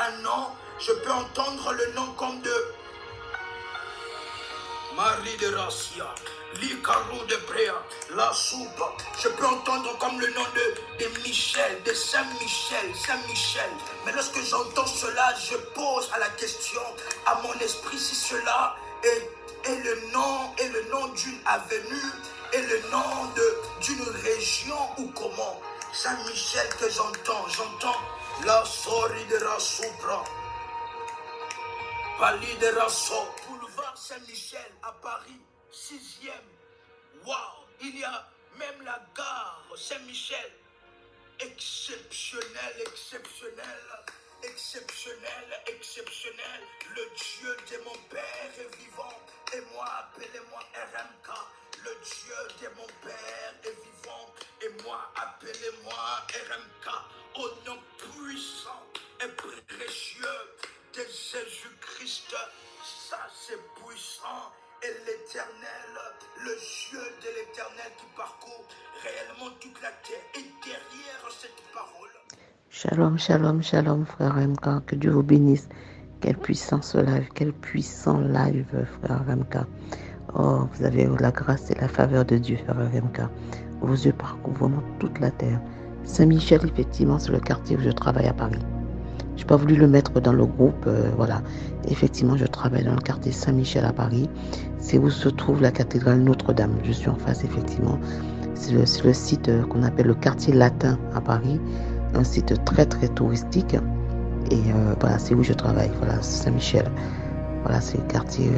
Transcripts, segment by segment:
un nom, je peux entendre le nom comme de Marie de Rassia, l'Icarou de Bréa, la soupe. Je peux entendre comme le nom de Michel, de Saint-Michel, Saint-Michel. Mais lorsque j'entends cela, je pose à la question à mon esprit si cela est le nom d'une avenue et le nom d'une région ou comment. Saint-Michel que j'entends la Sori de Rassoupra, Pali de Rasso, boulevard Saint-Michel à Paris, 6e. Waouh, il y a même la gare Saint-Michel. Exceptionnel, exceptionnel, exceptionnel, exceptionnel. Le Dieu de mon Père est vivant. Et moi, appelez-moi RMK. Le Dieu de mon Père est vivant. Et moi, appelez-moi RMK. Au nom puissant et précieux de Jésus-Christ. Ça, c'est puissant. Et l'Éternel, le Dieu de l'Éternel qui parcourt réellement toute la terre est derrière cette parole. Shalom, shalom, shalom, frère MK. Que Dieu vous bénisse. Quelle puissance live, quel puissant live, frère MK. Oh, vous avez la grâce et la faveur de Dieu, frère MK. Vos yeux parcourent vraiment toute la terre. Saint-Michel, effectivement, c'est le quartier où je travaille à Paris. Je n'ai pas voulu le mettre dans le groupe, voilà. Effectivement, je travaille dans le quartier Saint-Michel à Paris. C'est où se trouve la cathédrale Notre-Dame. Je suis en face, effectivement. C'est le site qu'on appelle le quartier latin à Paris. Un site très, très touristique. Et voilà, c'est où je travaille. Voilà, Saint-Michel. Voilà, c'est le quartier,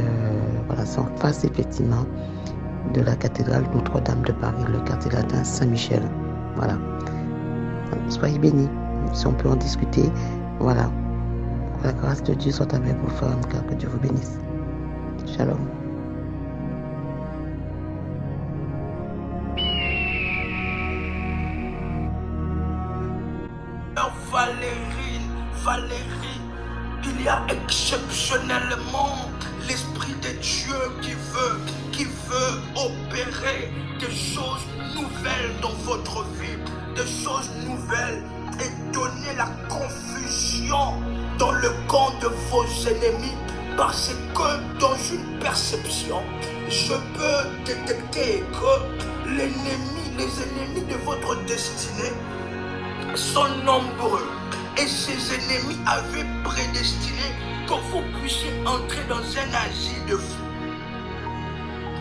voilà, c'est en face, effectivement, de la cathédrale Notre-Dame de Paris, le quartier latin Saint-Michel. Voilà. Soyez bénis. Si on peut en discuter, voilà. La grâce de Dieu soit avec vous, frères, car que Dieu vous bénisse. Shalom. Valérie, il y a exceptionnellement l'Esprit de Dieu qui veut opérer des choses nouvelles dans votre vie, des choses nouvelles et donner la confusion dans le camp de vos ennemis, parce que dans une perception, je peux détecter que les ennemis de votre destinée sont nombreux. Et ces ennemis avaient prédestiné que vous puissiez entrer dans un asile de fous.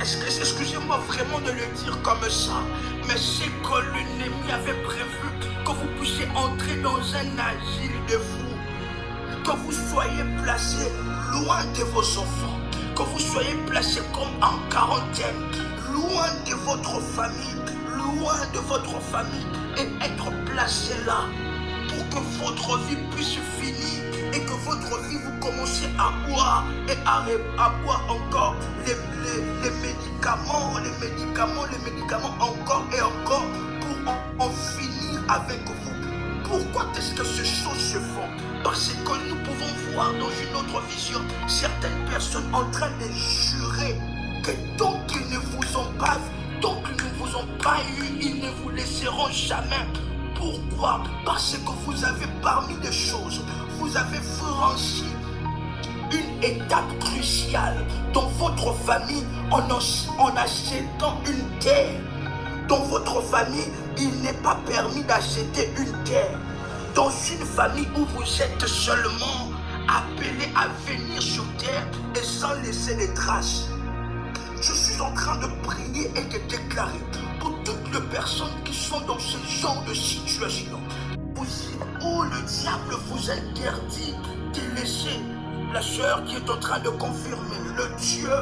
Excusez-moi vraiment de le dire comme ça, mais c'est que l'ennemi avait prévu que vous puissiez entrer dans un asile de fous, que vous soyez placés loin de vos enfants, que vous soyez placés comme en quarantaine, loin de votre famille, et être placés là pour que votre vie puisse finir et que votre vie vous commencez à boire et à boire encore les médicaments encore et encore pour en finir avec vous. Pourquoi est-ce que ces choses se font? Parce que nous pouvons voir dans une autre vision certaines personnes en train de jurer que tant qu'ils ne vous ont pas vu, tant qu'ils ne vous ont pas eu, ils ne vous laisseront jamais. Pourquoi? Parce que vous avez parmi des choses, vous avez franchi une étape cruciale dans votre famille en achetant une terre. Dans votre famille, il n'est pas permis d'acheter une terre. Dans une famille où vous êtes seulement appelé à venir sur terre et sans laisser des traces. Je suis en train de prier et de déclarer pour toutes les personnes qui sont dans ce genre de situation, où le diable vous interdit de laisser. La sœur qui est en train de confirmer, le Dieu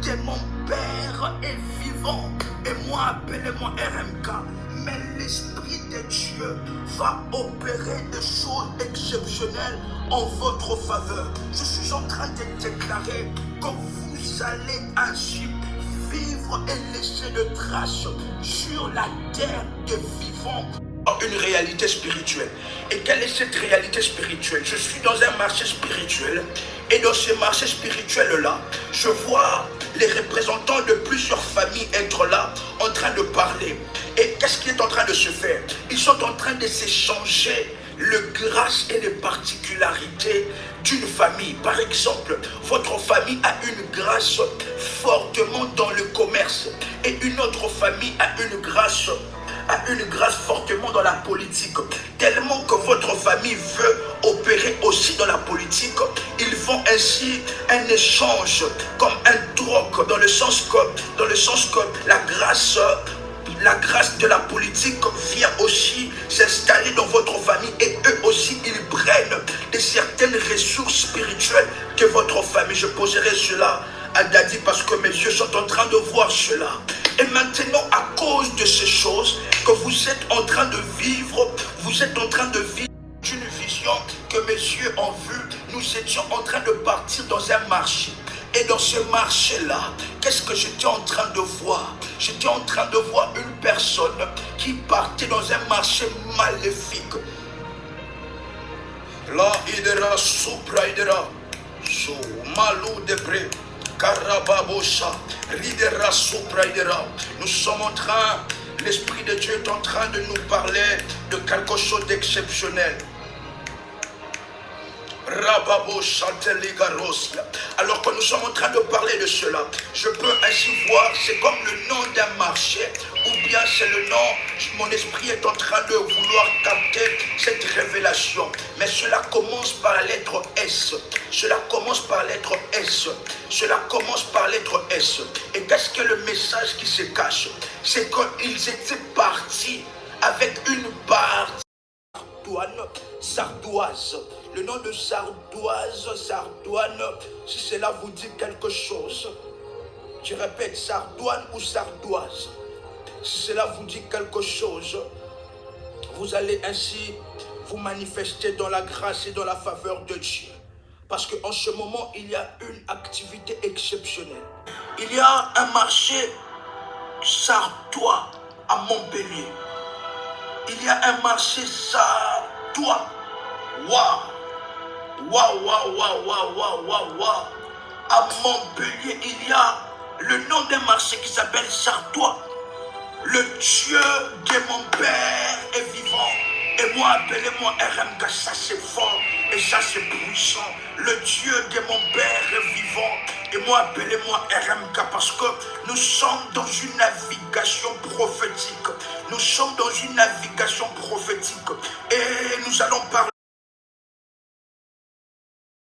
de mon Père est vivant, et moi, appelez-moi RMK, mais l'Esprit de Dieu va opérer des choses exceptionnelles en votre faveur. Je suis en train de déclarer que vous allez ainsi vivre et laisser de traces sur la terre des vivants. Une réalité spirituelle. Et quelle est cette réalité spirituelle? Je suis dans un marché spirituel, et dans ce marché spirituel-là, je vois les représentants de plusieurs familles être là, en train de parler. Et qu'est-ce qui est en train de se faire? Ils sont en train de s'échanger les grâces et les particularités d'une famille. Par exemple, votre famille a une grâce fortement dans le commerce et une autre famille a une grâce fortement dans la politique. Tellement que votre famille veut opérer aussi dans la politique, ils font ainsi un échange comme un troc dans le sens que la grâce de la politique vient aussi s'installer dans votre famille et eux aussi ils prennent de certaines ressources spirituelles que votre famille. Je poserai cela à Daddy parce que mes yeux sont en train de voir cela. Et maintenant, à cause de ces choses que vous êtes en train de vivre, une vision que mes yeux ont vue. Nous étions en train de partir dans un marché. Et dans ce marché-là, qu'est-ce que j'étais en train de voir? J'étais en train de voir une personne qui partait dans un marché maléfique. Là, idera, supra idera, sous malou de près. Karababosha, Ridera Supra idera. Nous sommes en train, l'Esprit de Dieu est en train de nous parler de quelque chose d'exceptionnel. Alors que nous sommes en train de parler de cela, je peux ainsi voir, c'est comme le nom d'un marché, ou bien c'est le nom, mon esprit est en train de vouloir capter cette révélation. Mais cela commence par la lettre S. Cela commence par la lettre S. Cela commence par la lettre S. Et qu'est-ce que le message qui se cache? C'est qu'ils étaient partis avec une partie sardoise. Le nom de sardoise, sardoine, si cela vous dit quelque chose, je répète, sardoine ou sardoise, si cela vous dit quelque chose, vous allez ainsi vous manifester dans la grâce et dans la faveur de Dieu. Parce qu'en ce moment, il y a une activité exceptionnelle. Il y a un marché sardois à Montpellier. Il y a un marché sardois. Waouh! Waouh, waouh, waouh, waouh, waouh, waouh, waouh. À Montpellier, il y a le nom d'un marché qui s'appelle Sardois. Le Dieu de mon Père est vivant. Et moi, appelez-moi RMK, ça c'est fort et ça c'est puissant. Le Dieu de mon Père est vivant. Et moi, appelez-moi RMK parce que nous sommes dans une navigation prophétique. Nous sommes dans une navigation prophétique. Et nous allons parler